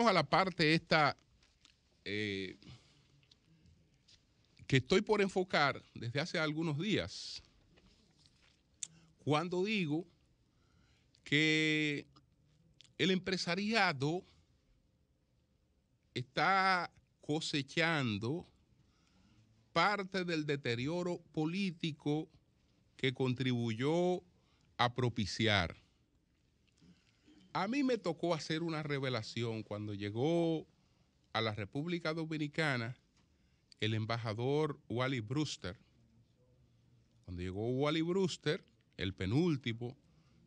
Vamos a la parte esta que estoy por enfocar desde hace algunos días. Cuando digo que el empresariado está cosechando parte del deterioro político que contribuyó a propiciar. A mí me tocó hacer una revelación cuando llegó a la República Dominicana el embajador Wally Brewster. Cuando llegó Wally Brewster, el penúltimo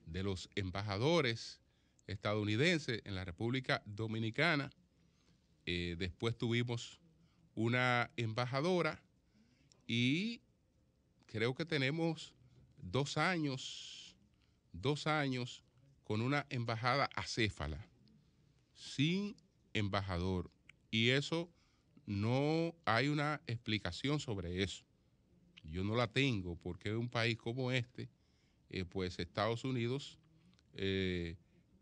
de los embajadores estadounidenses en la República Dominicana, después tuvimos una embajadora y creo que tenemos 2 años con una embajada acéfala, sin embajador. Y eso no hay una explicación sobre eso. Yo no la tengo porque un país como este, pues Estados Unidos,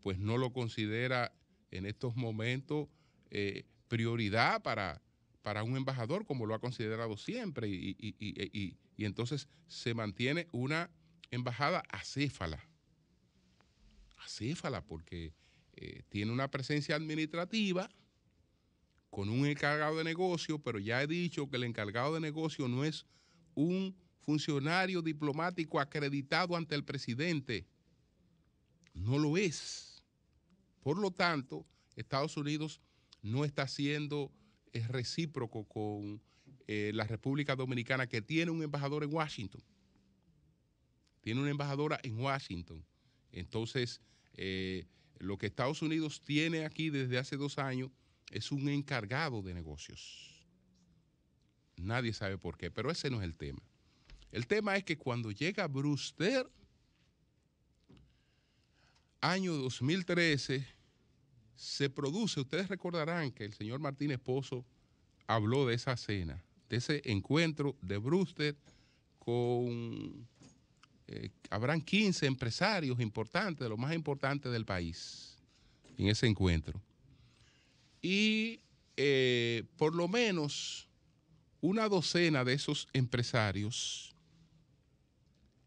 pues no lo considera en estos momentos prioridad para un embajador, como lo ha considerado siempre, y entonces se mantiene una embajada acéfala porque tiene una presencia administrativa con un encargado de negocio, pero ya he dicho que el encargado de negocio no es un funcionario diplomático acreditado ante el presidente, no lo es. Por lo tanto, Estados Unidos no está siendo recíproco con la República Dominicana, que tiene un embajador en Washington. Tiene una embajadora en Washington. Entonces, lo que Estados Unidos tiene aquí desde hace 2 años es un encargado de negocios. Nadie sabe por qué, pero ese no es el tema. El tema es que cuando llega Brewster, año 2013, se produce, ustedes recordarán que el señor Martínez Pozo habló de esa cena, de ese encuentro de Brewster con, habrán 15 empresarios importantes, de los más importantes del país, en ese encuentro. Y por lo menos una docena de esos empresarios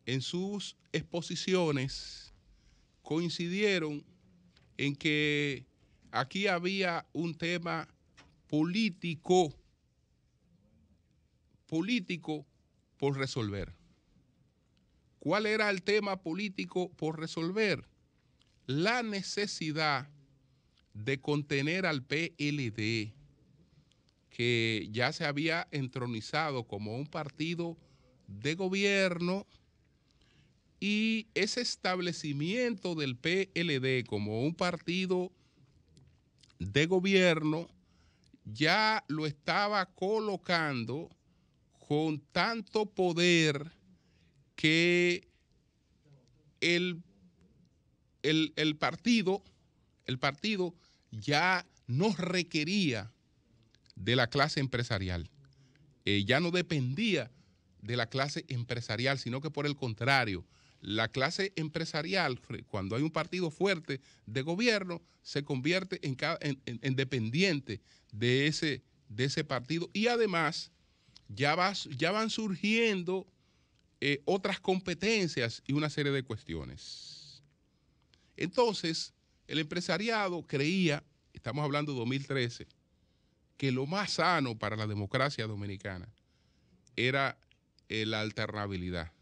en sus exposiciones coincidieron en que aquí había un tema político por resolver. ¿Cuál era el tema político por resolver? La necesidad de contener al PLD, que ya se había entronizado como un partido de gobierno, y ese establecimiento del PLD como un partido de gobierno ya lo estaba colocando con tanto poder que el partido ya no requería de la clase empresarial, ya no dependía de la clase empresarial, sino que por el contrario, la clase empresarial, cuando hay un partido fuerte de gobierno, se convierte en dependiente de ese partido, y además ya van surgiendo otras competencias y una serie de cuestiones. Entonces, el empresariado creía, estamos hablando de 2013, que lo más sano para la democracia dominicana era la alternabilidad.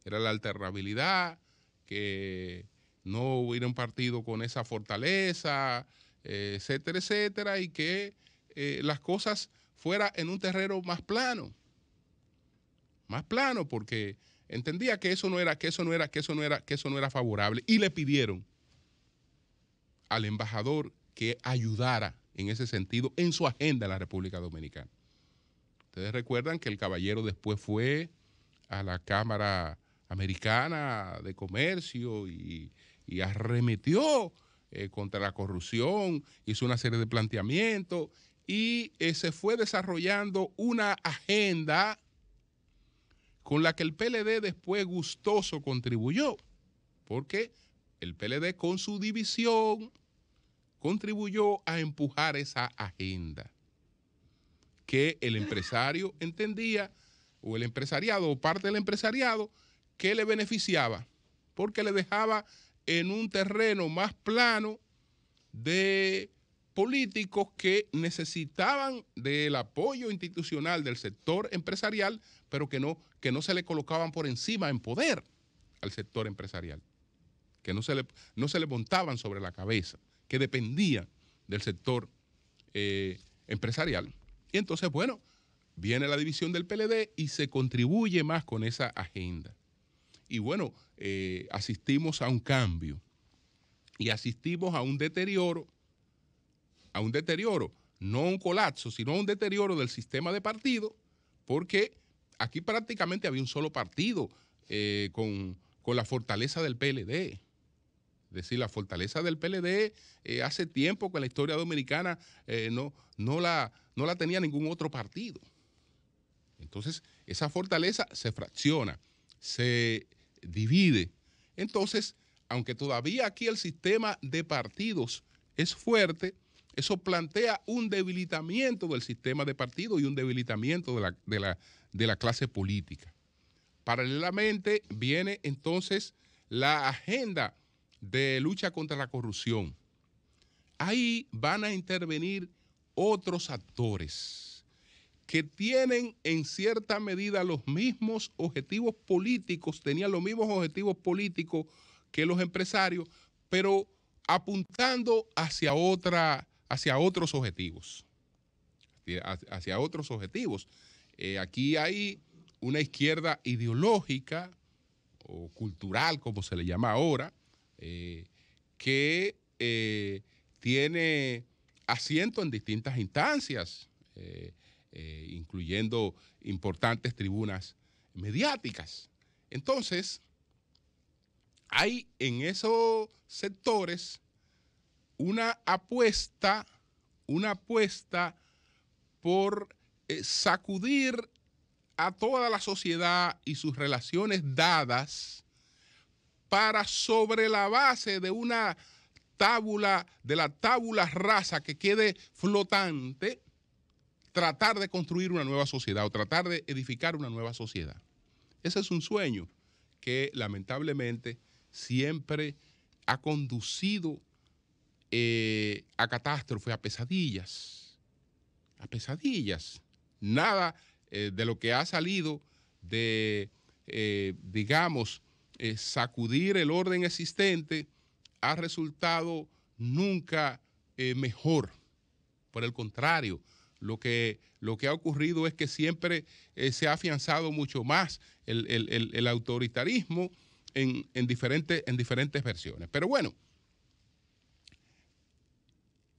Era la alternabilidad, que no hubiera un partido con esa fortaleza, etcétera, etcétera, y que las cosas fueran en un terreno más plano, porque entendía que eso no era favorable, y le pidieron al embajador que ayudara en ese sentido en su agenda en la República Dominicana. Ustedes recuerdan que el caballero después fue a la Cámara Americana de Comercio y arremetió contra la corrupción, hizo una serie de planteamientos y se fue desarrollando una agenda con la que el PLD después gustoso contribuyó, porque el PLD con su división, contribuyó a empujar esa agenda que el empresario entendía, o el empresariado, o parte del empresariado, que le beneficiaba, porque le dejaba en un terreno más plano de políticos que necesitaban del apoyo institucional del sector empresarial, pero que no se le colocaban por encima en poder al sector empresarial, que no se le montaban sobre la cabeza, que dependían del sector empresarial. Y entonces, bueno, viene la división del PLD y se contribuye más con esa agenda. Y bueno, asistimos a un cambio y asistimos a un deterioro, no a un colapso, sino a un deterioro del sistema de partidos, porque aquí prácticamente había un solo partido con la fortaleza del PLD. Es decir, la fortaleza del PLD hace tiempo que en la historia dominicana no la tenía ningún otro partido. Entonces, esa fortaleza se fracciona, se divide. Entonces, aunque todavía aquí el sistema de partidos es fuerte, eso plantea un debilitamiento del sistema de partidos y un debilitamiento de la clase política. Paralelamente viene entonces la agenda de lucha contra la corrupción. Ahí van a intervenir otros actores que tienen en cierta medida los mismos objetivos políticos, tenían los mismos objetivos políticos que los empresarios, pero apuntando hacia otros objetivos. Hacia otros objetivos. Aquí hay una izquierda ideológica o cultural, como se le llama ahora, que tiene asiento en distintas instancias, incluyendo importantes tribunas mediáticas. Entonces, hay en esos sectores una apuesta por sacudir a toda la sociedad y sus relaciones dadas para, sobre la base de una tabla, de la tabula rasa que quede flotante, tratar de construir una nueva sociedad o tratar de edificar una nueva sociedad. Ese es un sueño que lamentablemente siempre ha conducido a catástrofe, a pesadillas. Nada de lo que ha salido de, digamos, sacudir el orden existente ha resultado nunca mejor. Por el contrario, lo que ha ocurrido es que siempre se ha afianzado mucho más el autoritarismo en diferentes versiones. Pero bueno,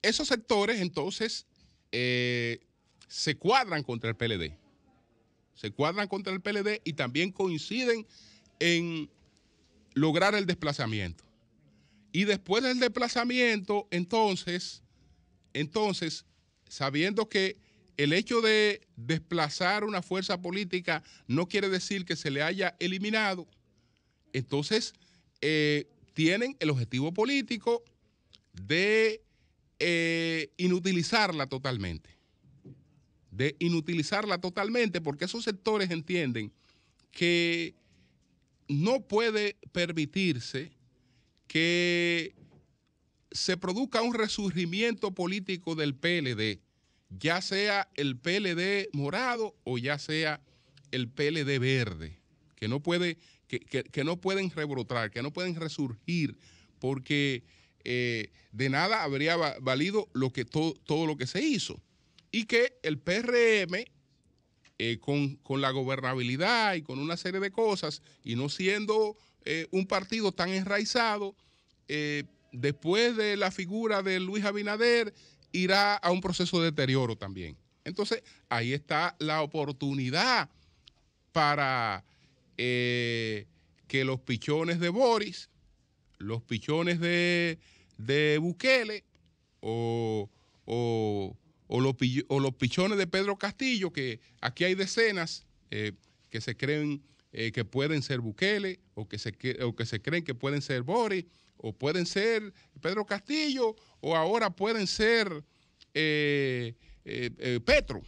esos sectores entonces se cuadran contra el PLD. Se cuadran contra el PLD y también coinciden en lograr el desplazamiento. Y después del desplazamiento, entonces, sabiendo que el hecho de desplazar una fuerza política no quiere decir que se le haya eliminado, entonces tienen el objetivo político de inutilizarla totalmente. Porque esos sectores entienden que no puede permitirse que se produzca un resurgimiento político del PLD, ya sea el PLD morado o ya sea el PLD verde, que no pueden rebrotar, que no pueden resurgir, porque de nada habría valido todo lo que se hizo. Y que el PRM, con la gobernabilidad y con una serie de cosas, y no siendo un partido tan enraizado, después de la figura de Luis Abinader, irá a un proceso de deterioro también. Entonces, ahí está la oportunidad para que los pichones de Boris, los pichones de Bukele o los pichones de Pedro Castillo, que aquí hay decenas que se creen que pueden ser Bukele o que se creen que pueden ser Boris o pueden ser Pedro Castillo o ahora pueden ser Petro.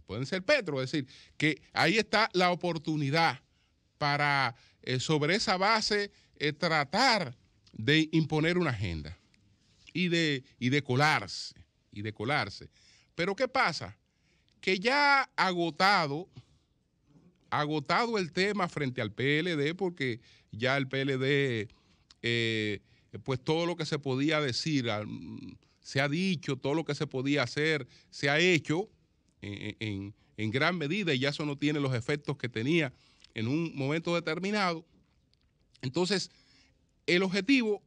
Pueden ser Petro, es decir, que ahí está la oportunidad para sobre esa base tratar de imponer una agenda y de colarse. Pero ¿qué pasa? Que ya agotado el tema frente al PLD, porque ya el PLD, pues todo lo que se podía decir, se ha dicho, todo lo que se podía hacer, se ha hecho en gran medida y ya eso no tiene los efectos que tenía en un momento determinado. Entonces, el objetivo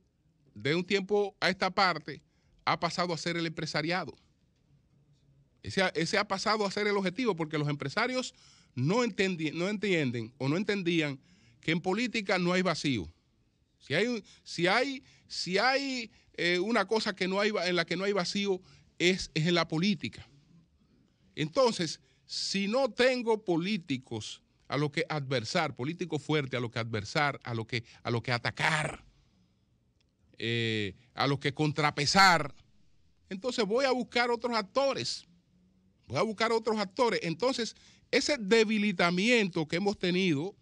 de un tiempo a esta parte ha pasado a ser el empresariado. Ese ha pasado a ser el objetivo porque los empresarios no entienden o no entendían que en política no hay vacío. Si hay una cosa en la que no hay vacío es en la política. Entonces, si no tengo políticos a lo que adversar, políticos fuertes a lo que adversar, a lo que atacar, a lo que contrapesar, entonces voy a buscar otros actores. Entonces, ese debilitamiento que hemos tenido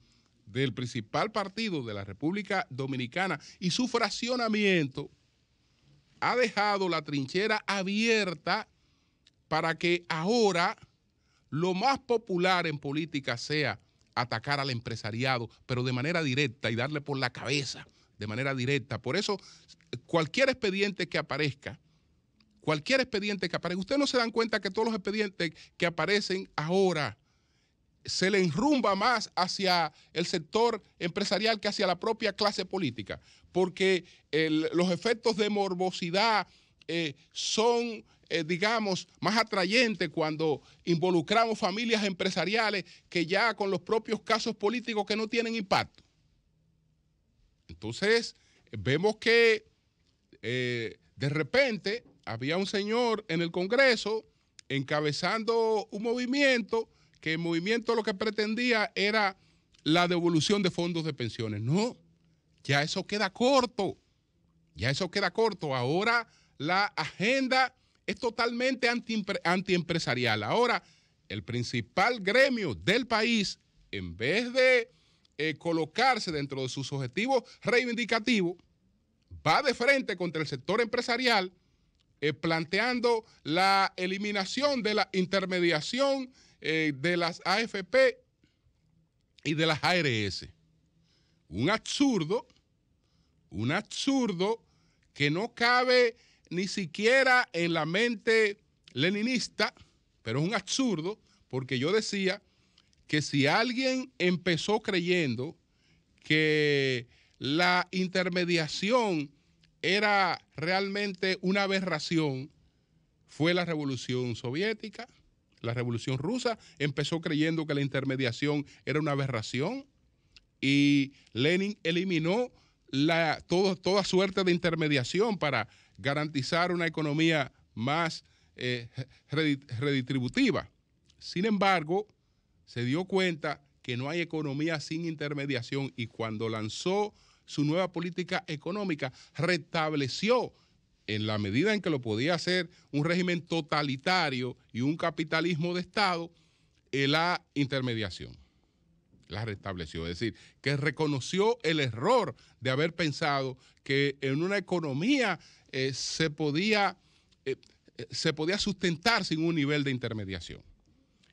del principal partido de la República Dominicana y su fraccionamiento ha dejado la trinchera abierta para que ahora lo más popular en política sea atacar al empresariado, pero de manera directa y darle por la cabeza de manera directa. Por eso, cualquier expediente que aparezca, ustedes no se dan cuenta que todos los expedientes que aparecen ahora se le enrumba más hacia el sector empresarial que hacia la propia clase política, porque los efectos de morbosidad son, digamos, más atrayentes cuando involucramos familias empresariales que ya con los propios casos políticos que no tienen impacto. Entonces, vemos que de repente había un señor en el Congreso encabezando un movimiento que el movimiento lo que pretendía era la devolución de fondos de pensiones. No, ya eso queda corto. Ahora la agenda es totalmente antiempresarial. Ahora, el principal gremio del país, en vez de colocarse dentro de sus objetivos reivindicativos, va de frente contra el sector empresarial, planteando la eliminación de la intermediación de las AFP y de las ARS. Un absurdo que no cabe ni siquiera en la mente leninista, pero es un absurdo porque yo decía que si alguien empezó creyendo que la intermediación era realmente una aberración, fue la Revolución Soviética. La Revolución Rusa empezó creyendo que la intermediación era una aberración y Lenin eliminó toda suerte de intermediación para garantizar una economía más redistributiva. Sin embargo, se dio cuenta que no hay economía sin intermediación y cuando lanzó su nueva política económica, restableció en la medida en que lo podía hacer un régimen totalitario y un capitalismo de Estado, la intermediación. La restableció, es decir, que reconoció el error de haber pensado que en una economía se podía sustentar sin un nivel de intermediación.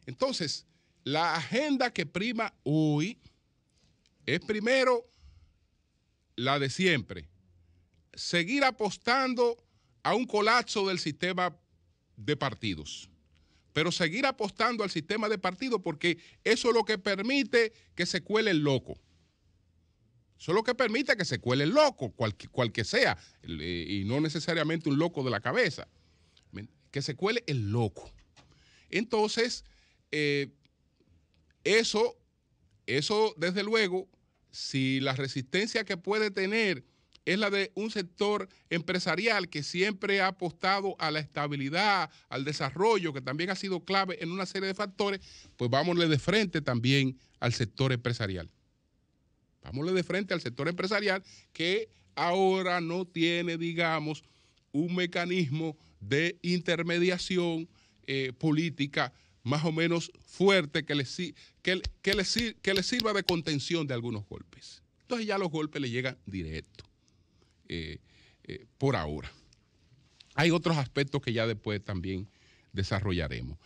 Entonces, la agenda que prima hoy es primero la de siempre, seguir apostando a un colapso del sistema de partidos, pero seguir apostando al sistema de partidos porque eso es lo que permite que se cuele el loco. Eso es lo que permite que se cuele el loco, cual que sea, y no necesariamente un loco de la cabeza, que se cuele el loco. Entonces, eso desde luego, si la resistencia que puede tener es la de un sector empresarial que siempre ha apostado a la estabilidad, al desarrollo, que también ha sido clave en una serie de factores, pues vámonos de frente también al sector empresarial. Vámonos de frente al sector empresarial que ahora no tiene, digamos, un mecanismo de intermediación política más o menos fuerte que le sirva de contención de algunos golpes. Entonces ya los golpes le llegan directo. Por ahora. Hay otros aspectos que ya después también desarrollaremos.